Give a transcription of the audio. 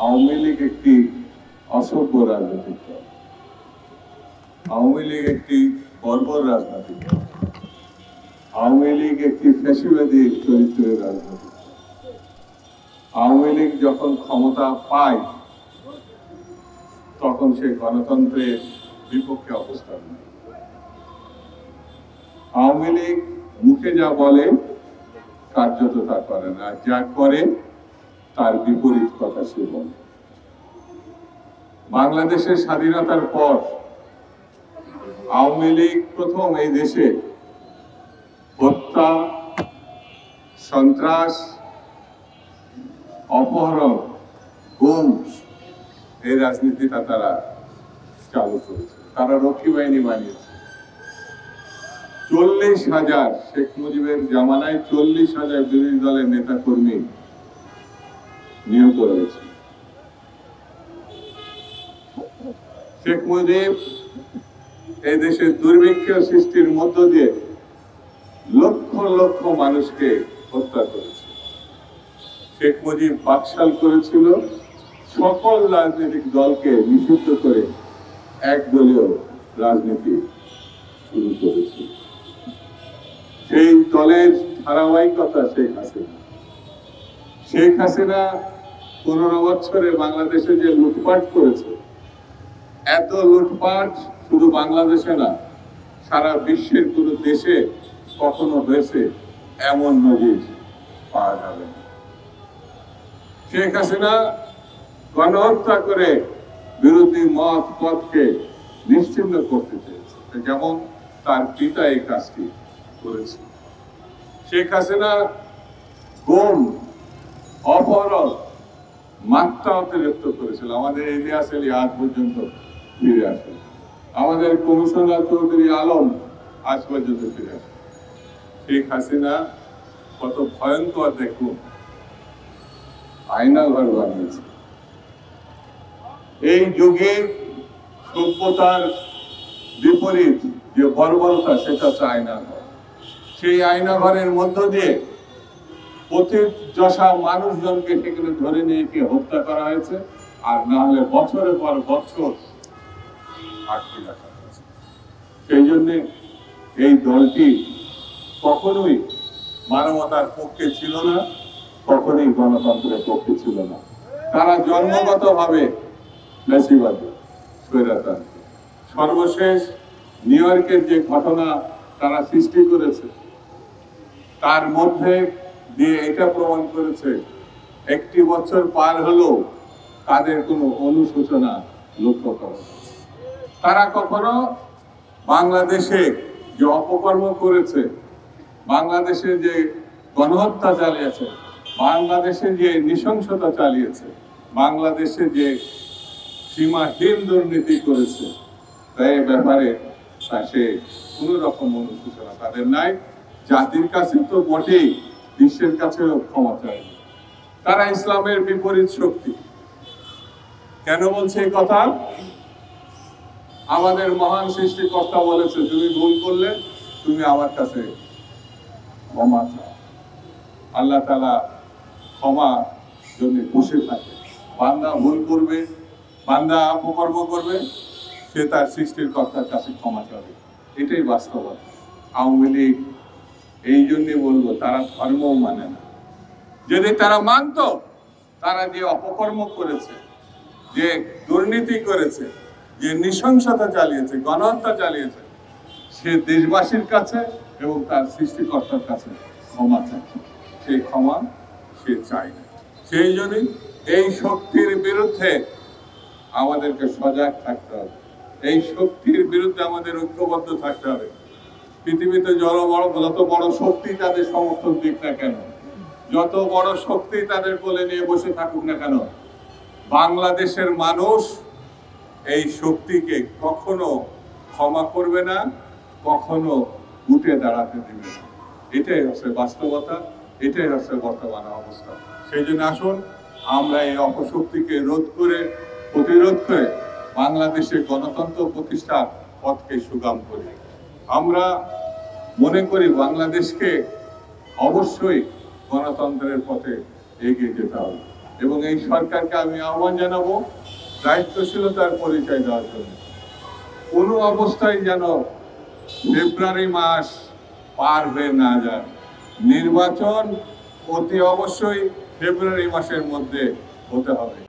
আওয়ামী লীগ একটি অসভ্য রাজনৈতিক দল, আওয়ামী লীগ একটি বর্বর রাজনৈতিক দল, আওয়ামী লীগ একটি ফ্যাসিবাদী চরিত্রের রাজনৈতিক দল। আওয়ামী লীগ যখন ক্ষমতা পায় তখন সে গণতন্ত্রের বিপক্ষে অবস্থান নেয়। আওয়ামী লীগ মুখে যা বলে কার্যত তা করে না, যা করে তার বিপরীত কথা সে বলে। বাংলাদেশের স্বাধীনতার পর আওয়ামী লীগ প্রথম এই দেশে হত্যা, সন্ত্রাস, অপহরণ, গুম এই রাজনীতিটা তারা চালু করেছে। তারা রক্ষী বাহিনী বানিয়েছে। 40,000 শেখ মুজিবের জামানায় 40,000 বিরোধী দলের নেতা কর্মী নিহত হয়েছে। শেখ মুজিব এই দেশের দুর্ভিক্ষ সৃষ্টির মধ্য দিয়ে লক্ষ লক্ষ মানুষকে হত্যা করেছে। শেখ মুজিব বাকশাল করেছিল, সকল রাজনৈতিক দলকে নিষিদ্ধ করে একদলীয় রাজনীতি শুরু করেছে। সেই দলের ধারাবাহিকতা শেখ হাসিনা। শেখ হাসিনা 15 বছরে বাংলাদেশে যে লুটপাট করেছে, এত লুটপাট শুধু বাংলাদেশে না, সারা বিশ্বের কোনো দেশে কখনো হয়েছে এমন নজির পাওয়া যাবে না। শেখ হাসিনা গণহত্যা করে বিরোধী মত পথকে নিশ্চিহ্ন করতে চেয়েছে, যেমন তার পিতা এই কাজটি করেছে। শেখ হাসিনা গুম, অপহরণ, মাত্রা অতিরিক্ত করেছিল। আমাদের ইলিয়াস আলী আজ পর্যন্ত ফিরে আসে, আমাদের কমিশনার চৌধুরী আলম আজ পর্যন্ত ফিরে আসে। শেখ হাসিনা কত ভয়ঙ্কর দেখুন, আয়নাঘর বানিয়েছে। এই যুগে সভ্যতার বিপরীত যে বর্বরতা, সেটা হচ্ছে আয়নাঘর। সেই আয়নাঘরের মধ্য দিয়ে পতিত যশা মানুষজনকে সেখানে ধরে নিয়ে গিয়ে হত্যা করা হয়েছে, আর না হলে বছরের পর বছর আটকে রাখা হয়েছে। সেই জন্যে এই দলটি কখনোই মানবতার পক্ষে ছিল না, কখনোই গণতন্ত্রের পক্ষে ছিল না। তারা জন্মগতভাবে ফ্যাসিবাদী, স্বৈরতান্ত্রিক। সর্বশেষ নিউ ইয়র্কের যে ঘটনা তারা সৃষ্টি করেছে, তার মধ্যে দিয়ে এটা প্রমাণ করেছে 1 বছর পার হলেও তাদের কোনো অনুশোচনা লক্ষ্য করে। তারা কখনো বাংলাদেশে যে অপকর্ম করেছে, বাংলাদেশে যে গণহত্যা চালিয়েছে, বাংলাদেশে যে নৃশংসতা চালিয়েছে, বাংলাদেশে যে সীমাহীন দুর্নীতি করেছে, তাই ব্যাপারে সে কোন রকম অনুশোচনা তাদের নাই। জাতির কাছে তো বটেই, বিশ্বের কাছেও ক্ষমা চায়। তারা ইসলামের বিপরীত শক্তি। কেন বলছে এই কথা? আমাদের মহান সৃষ্টিকর্তা বলেছে, তুমি ভুল করলে তুমি আমার কাছে ক্ষমা চাও। আল্লাহ তাআলা ক্ষমা জন্য বসে থাকে। বান্দা ভুল করবে, বান্দা অপকর্ম করবে, সে তার সৃষ্টির কর্তার কাছে ক্ষমা চাবে। এটাই বাস্তবতা। আওয়ামী লীগ এই জন্যে বলবো, তারা ধর্মও মানে না। যদি তারা মানত, তারা যে অপকর্ম করেছে, যে দুর্নীতি করেছে, যে নৃশংসতা চালিয়েছে, গণহত্যা চালিয়েছে, সে দেশবাসীর কাছে এবং তার সৃষ্টিকর্তার কাছে ক্ষমা চায়। সেই ক্ষমা সে চায় না। সেই জন্যই এই শক্তির বিরুদ্ধে আমাদেরকে সজাগ থাকতে হবে। এই শক্তির বিরুদ্ধে আমাদের ঐক্যবদ্ধ থাকতে হবে। পৃথিবীতে যত বড় শক্তি তাদের সমর্থন দিক না কেন, যত বড় শক্তি তাদের কোলে নিয়ে বসে থাকুক না কেন, বাংলাদেশের মানুষ এই শক্তিকে কখনো ক্ষমা করবে না, কখনো উঠে দাঁড়াতে দেবে না। এটাই হচ্ছে বাস্তবতা, এটাই হচ্ছে বর্তমান অবস্থা। সেই জন্য আসুন আমরা এই অপশক্তিকে প্রতিরোধ করে বাংলাদেশের গণতন্ত্র প্রতিষ্ঠার পথকে সুগম করি। আমরা মনে করি বাংলাদেশকে অবশ্যই গণতন্ত্রের পথে এগিয়ে যেতে হবে। এবং এই সরকারকে আমি আহ্বান জানাবো দায়িত্বশীলতার পরিচয় দেওয়ার জন্য। কোনো অবস্থায় যেন ফেব্রুয়ারি মাস পার হয়ে না যায়। নির্বাচন অতি অবশ্যই ফেব্রুয়ারি মাসের মধ্যে হতে হবে।